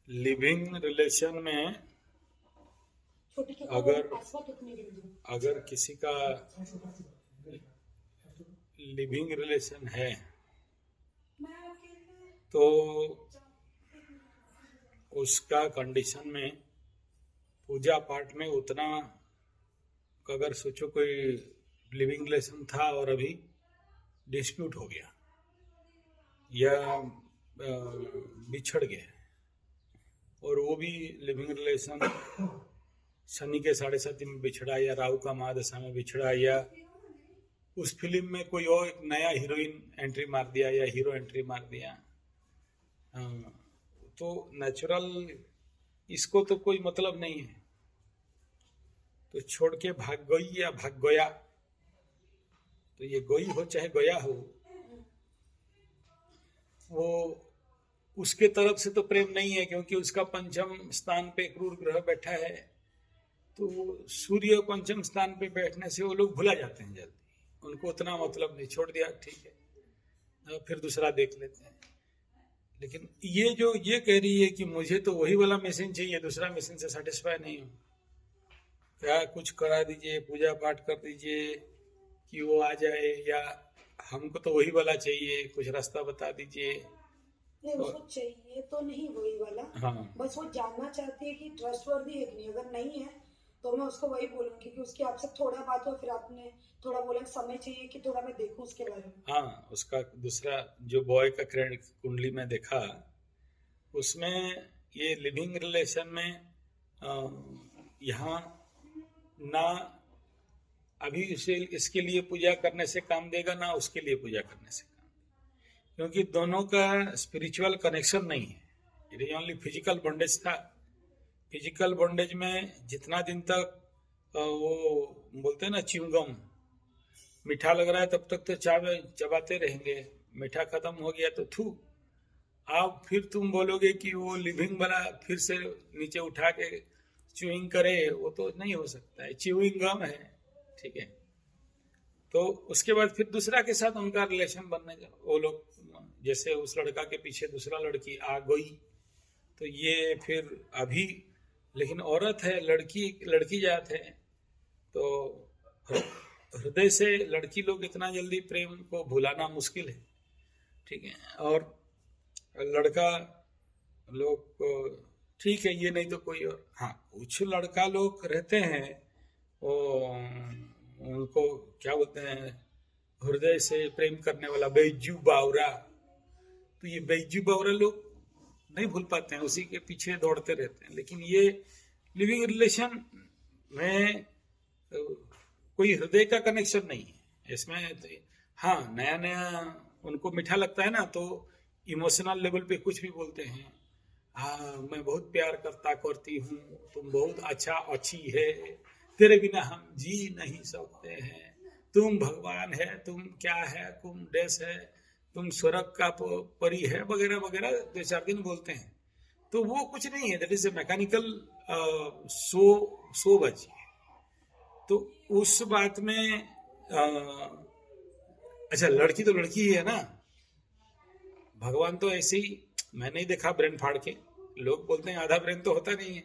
Living relation में अगर अगर किसी का लिविंग रिलेशन है तो उसका कंडीशन में पूजा पाठ में उतना, अगर सोचो कोई लिविंग रिलेशन था और अभी डिस्प्यूट हो गया या बिछड़ गए और वो भी लिविंग रिलेशन शनि के 7.5 में बिछड़ा या राहु का महादशा में बिछड़ा या उस फिल्म में कोई और एक नया हीरोइन एंट्री मार दिया या हीरो एंट्री मार दिया, तो नेचुरल इसको तो कोई मतलब नहीं है, तो छोड़ के भाग गई या भाग गया, तो ये गई हो चाहे गया हो, वो उसके तरफ से तो प्रेम नहीं है, क्योंकि उसका पंचम स्थान पे क्रूर ग्रह बैठा है, तो सूर्य पंचम स्थान पे बैठने से वो लोग भुला जाते हैं जल्दी, उनको उतना मतलब नहीं, छोड़ दिया ठीक है फिर दूसरा देख लेते हैं। लेकिन ये जो ये कह रही है कि मुझे तो वही वाला मशीन चाहिए, दूसरा मशीन से सेटिस्फाई नहीं हूँ, क्या कुछ करा दीजिए, पूजा पाठ कर दीजिए कि वो आ जाए, या हमको तो वही वाला चाहिए, कुछ रास्ता बता दीजिए। नहीं, उसको चाहिए तो नहीं वही वाला, हाँ, बस वो जानना चाहती है कि ट्रस्टवर्दी है कि नहीं। अगर नहीं है तो मैं उसको वही बोलूंगी कि उसकी आपसे थोड़ा बात हो, फिर आपने थोड़ा बोला समय चाहिए कि थोड़ा मैं देखूं उसके बारे में। हाँ, उसका दूसरा जो बॉय का कुंडली में देखा, उसमें ये लिविंग रिलेशन में यहाँ ना अभी उसे इसके लिए पूजा करने से काम देगा, ना उसके लिए पूजा करने से काम देगा, क्योंकि दोनों का स्पिरिचुअल कनेक्शन नहीं है, it is only physical bondage था। फिजिकल बॉन्डेज में जितना दिन तक वो बोलते हैं ना च्युइंगम, मीठा लग रहा है तब तक तो चबाते रहेंगे, मीठा खत्म हो गया तो थू, आप फिर तुम बोलोगे कि वो लिविंग वाला फिर से नीचे उठा के च्युइंग करे, वो तो नहीं हो सकता है, च्युइंग गम है, ठीक है। तो उसके बाद फिर दूसरा के साथ उनका रिलेशन बनने, वो लोग जैसे उस लड़का के पीछे दूसरा लड़की आ गई, तो ये फिर अभी, लेकिन औरत है, लड़की जात है, तो हृदय से लड़की लोग इतना जल्दी प्रेम को भुलाना मुश्किल है, ठीक है। और लड़का लोग ठीक है, ये नहीं तो कोई और, हाँ कुछ लड़का लोग रहते हैं वो, उनको क्या बोलते हैं, हृदय से प्रेम करने वाला बैजू बावरा, तो ये बैजू बावरा लोग नहीं भूल पाते हैं, उसी के पीछे दौड़ते रहते हैं। लेकिन ये लिविंग रिलेशन में कोई हृदय का कनेक्शन नहीं है इसमें, तो हाँ नया नया उनको मीठा लगता है ना, तो इमोशनल लेवल पे कुछ भी बोलते हैं, हाँ मैं बहुत प्यार करती हूँ, तुम बहुत अच्छी है, तेरे बिना हम जी नहीं सकते हैं, तुम भगवान है, तुम क्या है, तुम देश है, तुम स्वर्ग का परी है, वगैरह वगैरह 2-4 दिन बोलते हैं। तो वो कुछ नहीं है, that is a mechanical show बची है। तो उस बात में अच्छा लड़की तो लड़की ही है ना, भगवान तो ऐसे ही, मैं नहीं देखा ब्रेन फाड़ के, लोग बोलते हैं आधा ब्रेन तो होता नहीं है,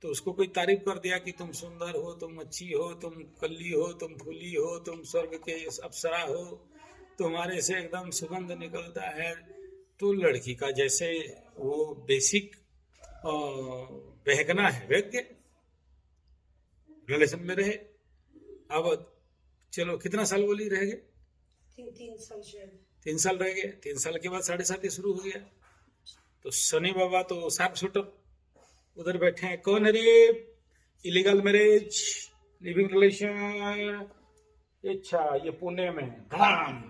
तो उसको कोई तारीफ कर दिया कि तुम सुंदर हो, तुम अच्छी हो, तुम कल्ली हो, तुम फूली हो, तुम स्वर्ग के अप्सरा हो, तुम्हारे से एकदम सुगंध निकलता है, तो लड़की का जैसे वो बेसिक बहकना है, बहक के रिलेशन में रहे। अब चलो कितना साल बोली रह गए, 3 साल शायद, 3 साल रह गए, 3 साल के बाद 7.5 शुरू हो गया, तो शनि बाबा तो शार्प शूटर उधर बैठे हैं, कौन है रे, इलीगल मैरिज, लिविंग रिलेशन, अच्छा ये पुणे में धड़ाम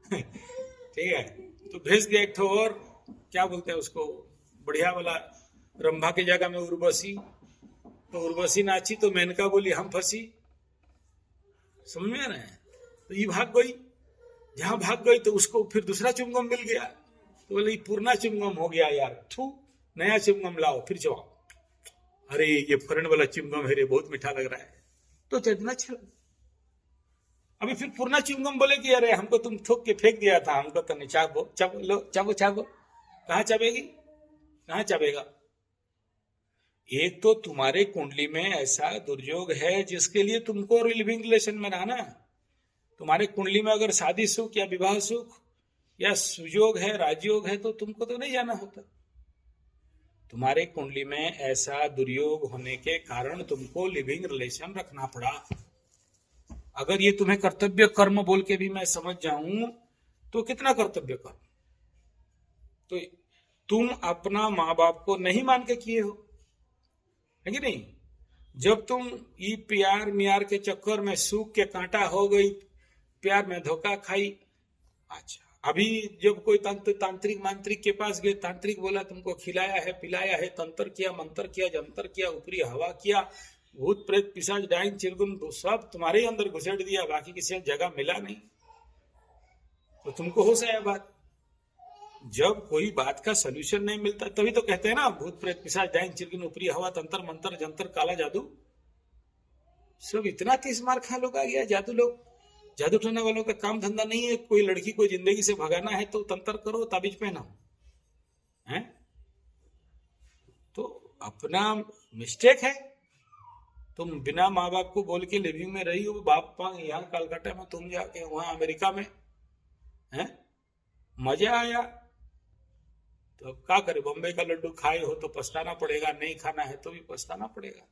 ठीक है, तो भेज दिया एक ठो और, क्या बोलते हैं उसको, बढ़िया वाला, रंभा की जगह में उर्वशी, तो उर्वशी नाची तो मेनका बोली हम फंसी, समझ में आ रहे हैं। तो ये भाग गई, जहां भाग गई तो उसको फिर दूसरा चुंगम मिल गया, तो बोले पुराना चुंगम हो गया यार, थू नया चुंगम लाओ फिर चबाओ, अरे ये फॉरेन वाला चुंगम है रे, बहुत मीठा लग रहा है, तो चटना चल, अभी फिर पुराना चुंगम बोले कि अरे हमको तुम थूक के फेंक दिया था, हमको तो नहीं, चाबो चाबो लो, चाबो चाबो, कहाँ चबेगी, कहाँ चबेगा, एक तो तुम्हारे कुंडली में ऐसा दुर्योग है जिसके लिए तुमको लिविंग रिलेशन में रहना। तुम्हारे कुंडली में अगर शादी सुख या विवाह सुख या सुयोग है, राजयोग है, तो तुमको तो नहीं जाना होता। तुम्हारे कुंडली में ऐसा दुर्योग होने के कारण तुमको लिविंग रिलेशन रखना पड़ा। अगर ये तुम्हें कर्तव्य कर्म बोल के भी मैं समझ जाऊं तो कितना कर्तव्य कर्म। तो तुम अपना माँ बाप को नहीं मान के किए हो, है कि नहीं? जब तुम ये प्यार मियार के चक्कर में सूख के कांटा हो गई, प्यार में धोखा खाई। अच्छा, अभी जब कोई तांत्रिक मांत्रिक के पास गए, तांत्रिक बोला तुमको खिलाया है पिलाया है, तंत्र किया मंत्र किया जंतर किया ऊपरी हवा किया, भूत प्रेत पिशाच डाइन चिरगुन सब तुम्हारे ही अंदर घुसेड़ दिया, बाकी किसी जगह मिला नहीं, तो तुमको हो जाए बात। जब कोई बात का सोल्यूशन नहीं मिलता तभी तो कहते हैं ना, भूत प्रेत पिशाच डाइन चिरगुन ऊपरी हवा तंत्र मंत्र जंतर काला जादू सब इतना 30 मार खा लोग आ गया। जादू टोने वालों का काम धंधा नहीं है। कोई लड़की को जिंदगी से भगाना है तो तंत्र करो, ताबीज पहनाओ, हैं? तो अपना मिस्टेक है। तुम बिना माँ बाप को बोल के लिविंग में रही हो, बाप यहाँ कलकत्ता में, तुम जाके वहां अमेरिका में, हैं? मजा आया तो अब क्या करे? बॉम्बे का लड्डू खाए हो तो पछताना पड़ेगा, नहीं खाना है तो भी पछताना पड़ेगा।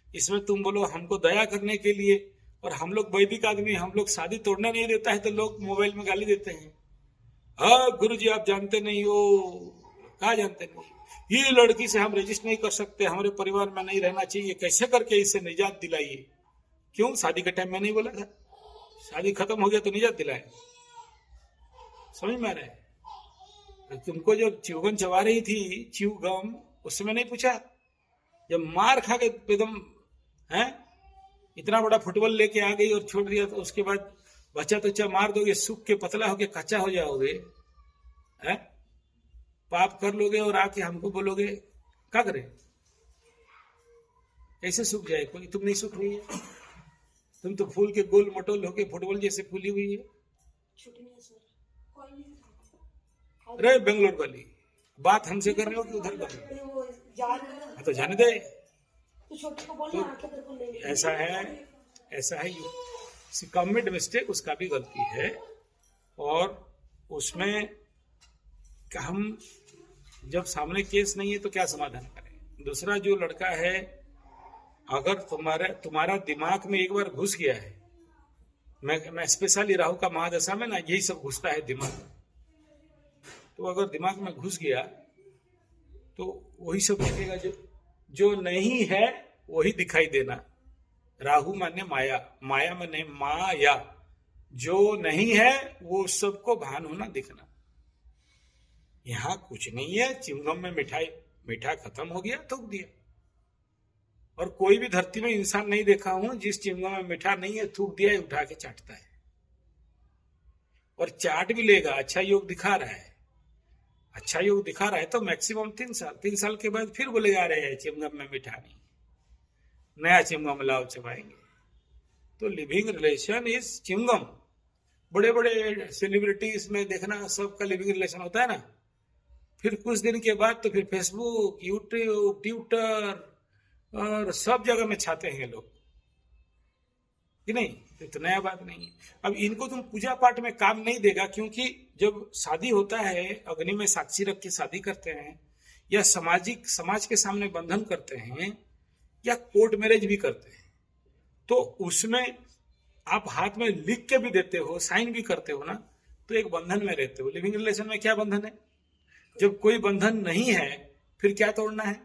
इसमें तुम बोलो हमको दया करने के लिए, और हम लोग वैदिक आदमी, हम लोग शादी तोड़ने नहीं देता है तो लोग मोबाइल में गाली देते हैं। हाँ गुरुजी आप जानते नहीं हो, क्या जानते नहीं, ये लड़की से हम रजिस्टर नहीं कर सकते, हमारे परिवार में नहीं रहना चाहिए, कैसे करके इससे निजात दिलाइए। क्यों? शादी के टाइम में नहीं बोला था? शादी खत्म हो गया तो निजात दिलाए। समझ में आ रहा है? तुमको जब च्युगम चबा रही थी, च्युगम, उस समय नहीं पूछा? जब मार खा के एकदम है इतना बड़ा फुटबॉल लेके आ गई और छोड़ दिया, तो उसके बाद बच्चा तो मार दोगे, सूख के पतला होके कच्चा हो जाओगे, है? पाप कर लोगे और आके हमको बोलोगे, क्या करे? कैसे सूख जाए कोई? तुम नहीं सूख रही है, तुम तो फूल के गोल मटोल होके फुटबॉल जैसे फूली हुई है। अरे बेंगलोर वाली बात हमसे कर रहे हो कि उधर कर रहे हो? तो जाने दे। तो ऐसा है कमिट मिस्टेक, उसका भी गलती है। और उसमें हम जब सामने केस नहीं है तो क्या समाधान करें? दूसरा जो लड़का है, अगर तुम्हारा दिमाग में एक बार घुस गया है, मैं स्पेशली राहु का महादशा में ना यही सब घुसता है दिमाग में, तो अगर दिमाग में घुस गया तो वही सब दिखेगा। जो नहीं है वही दिखाई देना। राहु माने माया, माया माने माया, जो नहीं है वो सबको भान होना दिखना। यहां कुछ नहीं है, चिंगम में मीठा खत्म हो गया, थूक दिया। और कोई भी धरती में इंसान नहीं देखा हूं जिस चिंगम में मीठा नहीं है, थूक दिया, उठा के चाटता है। और चाट भी लेगा, अच्छा योग दिखा रहा है, अच्छा योग दिखा रहा है तो मैक्सिमम 3 साल के बाद फिर बोलेगा रहे चिमगम में मीठा नहीं, नया चिमगम लाओ चबाएंगे। तो लिविंग रिलेशन इज चिमगम। बड़े बड़े सेलिब्रिटीज में देखना सबका लिविंग रिलेशन होता है ना, फिर कुछ दिन के बाद तो फिर फेसबुक, यूट्यूब, ट्विटर और सब जगह में छाते हैं लोग, कि नहीं? तो नया बात नहीं है। अब इनको तुम पूजा पाठ में काम नहीं देगा, क्योंकि जब शादी होता है अग्नि में साक्षी रख के शादी करते हैं, या समाज के सामने बंधन करते हैं, या कोर्ट मैरिज भी करते हैं, तो उसमें आप हाथ में लिख के भी देते हो, साइन भी करते हो ना, तो एक बंधन में रहते हो। लिविंग रिलेशन में क्या बंधन है? जब कोई बंधन नहीं है फिर क्या तोड़ना है?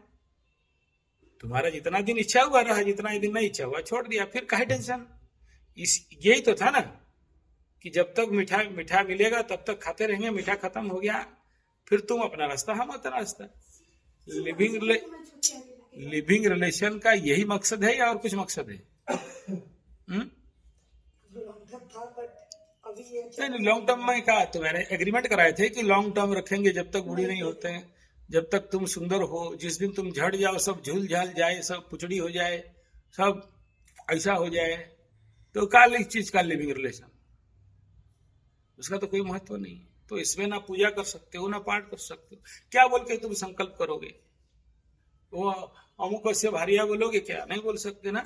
तुम्हारा जितना दिन इच्छा हुआ रहा, जितना दिन नहीं इच्छा हुआ छोड़ दिया, फिर काहे टेंशन? यही तो था ना कि जब तक मीठा मिलेगा तब तक खाते रहेंगे, मीठा खत्म हो गया फिर तुम अपना रास्ता, हम अपना रास्ता। लिविंग रिलेशन का यही मकसद है या और कुछ मकसद है? लॉन्ग टर्म में क्या तुम्हारे एग्रीमेंट कराए थे कि लॉन्ग टर्म रखेंगे जब तक बूढ़ी नहीं होते हैं, जब तक तुम सुंदर हो, जिस दिन तुम झड़ जाओ सब झूल झाल जाए, सब पुचड़ी हो जाए, सब ऐसा हो जाए, तो काल इस चीज का लिविंग रिलेशन, उसका तो कोई महत्व नहीं है। तो इसमें ना पूजा कर सकते हो ना पाठ कर सकते हो, क्या बोल के तुम संकल्प करोगे? वो अमुक से भारिया बोलोगे क्या? नहीं बोल सकते ना।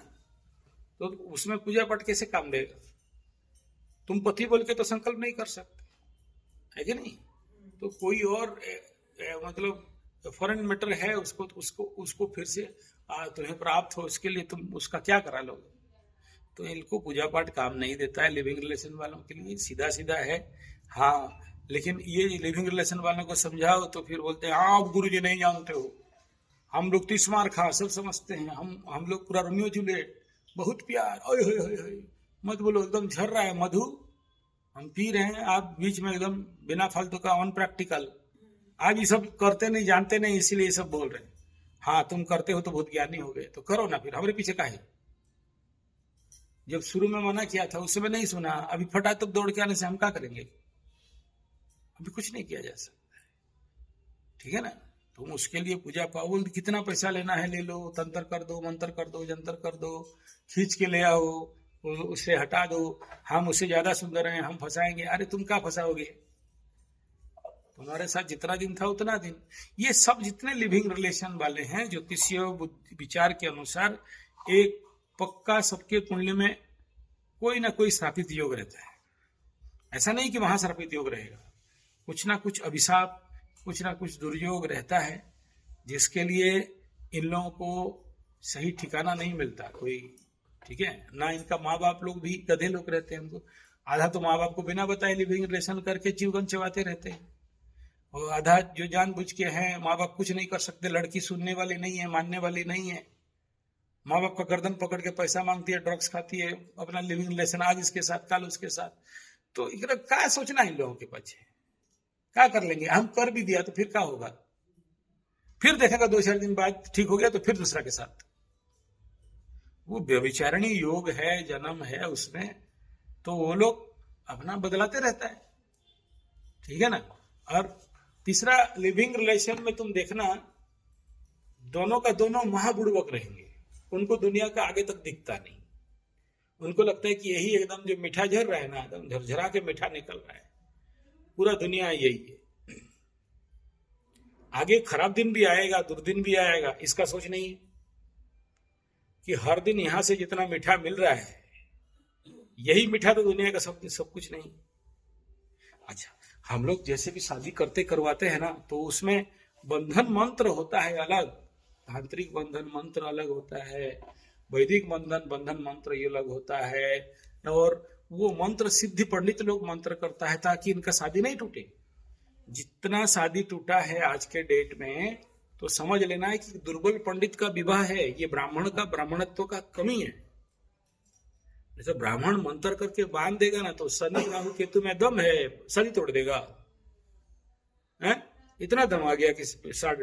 तो उसमें पूजा पाठ कैसे काम देगा? तुम पति बोल के तो संकल्प नहीं कर सकते, है कि नहीं? तो कोई और मतलब फॉरेन मैटर है, उसको फिर से तुम्हें प्राप्त हो, उसके लिए तुम उसका क्या करा लोगे? तो इनको पूजा पाठ काम नहीं देता है। लिविंग रिलेशन वालों के लिए सीधा सीधा है। हाँ, लेकिन ये लिविंग रिलेशन वालों को समझाओ तो फिर बोलते हैं हाँ आप गुरु जी नहीं जानते हो, हम लोग तो इस्मार खा सब समझते हैं, हम लोग पूरा रोमियो जूलियट, बहुत प्यार, ओए होए होए होए, मत बोलो, एकदम झर रहा है मधु, हम पी रहे हैं, आप बीच में एकदम बिना फालतू का अनप्रैक्टिकल, आप ये सब करते नहीं, जानते नहीं, इसीलिए ये सब बोल रहे हैं। हाँ तुम करते हो तो बहुत ज्ञानी हो गए, तो करो ना, फिर हमारे पीछे काहे? जब शुरू में मना किया था उस समय नहीं सुना, अभी फटा तब दौड़ के आने से हम क्या करेंगे? अभी कुछ नहीं किया जा सकता, ठीक है ना? तुम उसके लिए पूजा पाओ, कितना पैसा लेना है ले लो, तंत्र कर दो, मंत्र कर दो, जंतर कर दो, खींच के ले आओ, उससे हटा दो, हम उससे ज्यादा सुंदर हैं, हम फंसाएंगे। अरे तुम क्या फंसाओगे? तुम्हारे साथ जितना दिन था उतना दिन। ये सब जितने लिविंग रिलेशन वाले हैं, ज्योतिषीय विचार के अनुसार एक पक्का सबके कुंडली में कोई ना कोई श्रापित योग रहता है। ऐसा नहीं कि वहां श्रापित योग रहेगा, कुछ ना कुछ अभिशाप, कुछ ना कुछ दुर्योग रहता है, जिसके लिए इन लोगों को सही ठिकाना नहीं मिलता कोई, ठीक है ना? इनका माँ बाप लोग भी गधे लोग रहते हैं, उनको आधा तो माँ बाप को बिना बताए लिविंग रिलेशन करके जीवन चबाते रहते हैं, और आधा जो जानबूझ के हैं, माँ बाप कुछ नहीं कर सकते, लड़की सुनने वाली नहीं है, मानने वाली नहीं है, माँ बाप का गर्दन पकड़ के पैसा मांगती है, ड्रग्स खाती है, अपना लिविंग रिलेशन आज इसके साथ कल उसके साथ। तो क्या सोचना इन लोगों के पीछे? क्या कर लेंगे? हम कर भी दिया तो फिर क्या होगा? फिर देखेगा 2-4 दिन बाद ठीक हो गया तो फिर दूसरा के साथ। वो व्यभिचारिणी योग है, जन्म है उसमें, तो वो लोग अपना बदलाते रहता है, ठीक है ना? और तीसरा, लिविंग रिलेशन में तुम देखना, दोनों का दोनों महाबुड़वक रहेंगे, उनको दुनिया का आगे तक दिखता नहीं, उनको लगता है कि यही एकदम जो मीठा झर रहा है ना, एकदम झरझरा के मीठा निकल रहा है, पूरा दुनिया यही है। आगे खराब दिन भी आएगा, दुर्दिन भी आएगा, इसका सोच नहीं है कि हर दिन यहां से जितना मीठा मिल रहा है, यही मीठा तो दुनिया का सब कुछ नहीं। अच्छा, हम लोग जैसे भी शादी करवाते हैं ना, तो उसमें बंधन मंत्र होता है अलग, तांत्रिक बंधन मंत्र अलग होता है, वैदिक बंधन मंत्र ये अलग होता है, और वो मंत्र सिद्धि पंडित लोग मंत्र करता है ताकि इनका शादी नहीं टूटे। जितना शादी टूटा है आज के डेट में, तो समझ लेना है कि दुर्बल पंडित का विवाह है, ये ब्राह्मण का ब्राह्मणत्व का कमी है। जैसे ब्राह्मण मंत्र करके बांध देगा ना, तो शनि राहु केतु में दम है, शादी तोड़ देगा, है? इतना दम आ गया कि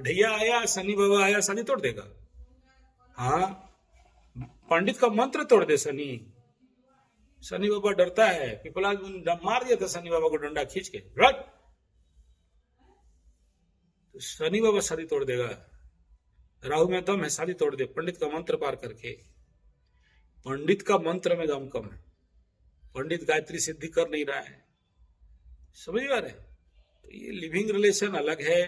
ढैया आया, शनि बाबा आया, शादी तोड़ देगा। हाँ, पंडित का मंत्र तोड़ दे शनि बाबा डरता है, पिपला मार दिया था शनि बाबा को डंडा खींच के, तो शनि बाबा शादी तोड़ देगा। राहु में दम है, शादी तोड़ दे, पंडित का मंत्र पार करके। पंडित का मंत्र में दम कम है, पंडित गायत्री सिद्धि कर नहीं रहा है, समझ आ रहे? तो ये लिविंग रिलेशन अलग है,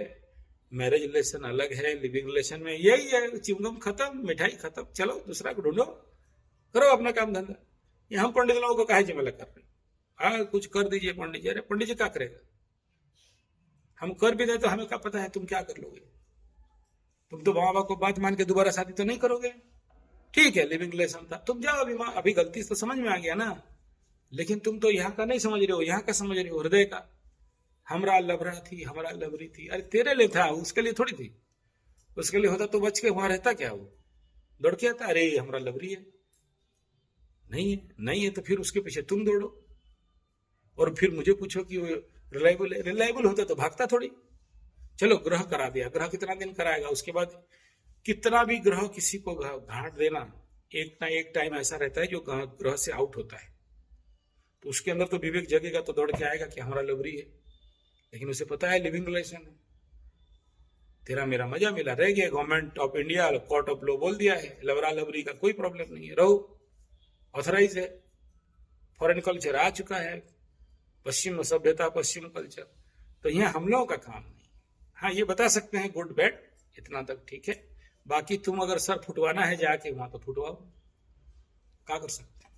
मैरिज रिलेशन अलग है। लिविंग रिलेशन में यही है, चिंगम खत्म, मिठाई खत्म, चलो दूसरा को ढूंढो, करो अपना काम धंधा। ये हम पंडित लोगों को काहे जिम्मेदार कर रहे? हाँ कुछ कर दीजिए पंडित जी। अरे पंडित जी क्या करेगा? हम कर भी दे तो हमें क्या पता है तुम क्या कर लोगे? तुम तो माँ बाप को बात मान के दोबारा शादी तो नहीं करोगे, ठीक है? लिविंग रिलेशन था, तुम जाओ, अभी गलती तो समझ में आ गया ना, लेकिन तुम तो यहाँ का नहीं समझ रहे हो, यहाँ का समझ रहे हो, हृदय का। हमरा लबरा थी, हमरा लबरी थी, अरे तेरे लिए था, उसके लिए थोड़ी थी। उसके लिए होता तो बच के वहां रहता क्या? वो दौड़ के आता, अरे हमरा लबरी है, नहीं है तो फिर उसके पीछे तुम दौड़ो, और फिर मुझे पूछो कि वो रिलायबल होता तो भागता थोड़ी। चलो ग्रह करा दिया, ग्रह कितना दिन कराएगा? उसके बाद कितना भी ग्रह किसी को घाट देना, एक ना एक टाइम ऐसा रहता है जो ग्रह से आउट होता है, तो उसके अंदर तो विवेक जगेगा, तो दौड़ के आएगा कि हमारा लबरी है, लेकिन उसे पता है लिविंग रिलेशन है, तेरा मेरा मजा मिला, रह गया। Government of India, court of law बोल दिया है, लबरा लबरी का कोई प्रॉब्लम नहीं है, रहो, ऑथराइज है, फॉरेन कल्चर आ चुका है, पश्चिम सभ्यता, पश्चिम कल्चर, तो यहाँ हम लोगों का काम नहीं। हाँ ये बता सकते हैं गुड बैड, इतना तक ठीक है, बाकी तुम अगर सर फुटवाना है जाके वहां तो फुटवाओ, क्या कर सकते हैं।